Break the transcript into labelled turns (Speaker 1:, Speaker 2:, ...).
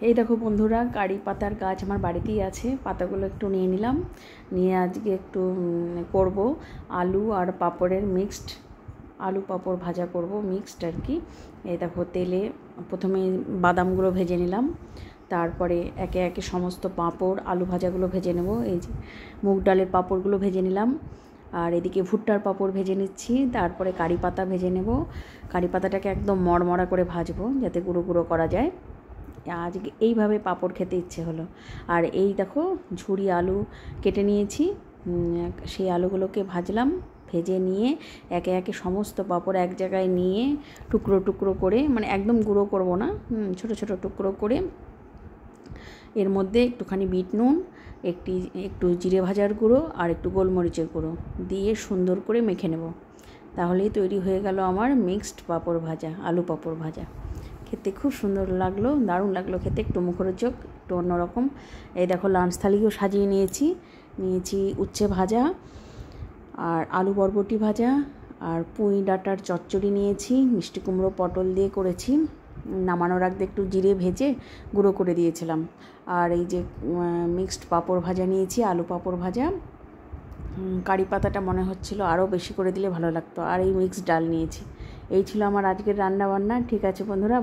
Speaker 1: এই দেখো বন্ধুরা, কারি পাতার গাছ আমার বাড়িতেই আছে। পাতাগুলো একটু নিয়ে নিলাম, নিয়ে আজকে একটু করব আলু আর পাঁপড়ের মিক্সড, আলু পাঁপড় ভাজা করব মিক্সড আর কি। এই দেখো তেলে প্রথমে বাদামগুলো ভেজে নিলাম, তারপরে একে একে সমস্ত পাঁপড় আলু ভাজাগুলো ভেজে নেব। এই যে মুগ ডালের পাঁপড়গুলো ভেজে নিলাম, আর এদিকে ভুট্টার পাঁপড় ভেজে নিচ্ছি। তারপরে কারি পাতা ভেজে নেব। কারি পাতাটাকে একদম মড়মড়া করে ভাজবো যাতে গুঁড়ো গুঁড়ো করা যায়। আজকে এইভাবে পাঁপড় খেতে ইচ্ছে হলো। আর এই দেখো ঝুরি আলু কেটে নিয়েছি, সেই আলুগুলোকে ভাজলাম। ভেজে নিয়ে একে একে সমস্ত পাঁপড় এক জায়গায় নিয়ে টুকরো টুকরো করে, মানে একদম গুঁড়ো করব না, ছোট ছোট টুকরো করে এর মধ্যে একটুখানি বিট নুন, একটু জিরে ভাজার গুঁড়ো আর একটু গোলমরিচের গুঁড়ো দিয়ে সুন্দর করে মেখে নেব। তাহলেই তৈরি হয়ে গেল আমার মিক্সড পাঁপড় ভাজা, আলু পাঁপড় ভাজা। খেতে খুব সুন্দর লাগলো, দারুণ লাগলো খেতে, একটু মুখরোচক, একটু অন্যরকম। এই দেখো লাঞ্চ থালিও সাজিয়ে নিয়েছি উচ্ছে ভাজা আর আলু বরবটি ভাজা আর পুঁই ডাঁটার চচ্চড়ি নিয়েছি, মিষ্টি কুমড়ো পটল দিয়ে করেছি। নামানোর আগে একটু জিরে ভেজে গুঁড়ো করে দিয়েছিলাম। আর এই যে মিক্সড পাঁপড় ভাজা নিয়েছি, আলু পাঁপড় ভাজা। কারি পাতাটা মনে হচ্ছিল আরও বেশি করে দিলে ভালো লাগতো। আর এই মিক্সড ডাল নিয়েছি। এই ছিল আমার আজকের রান্না বান্না। ঠিক আছে বন্ধুরা।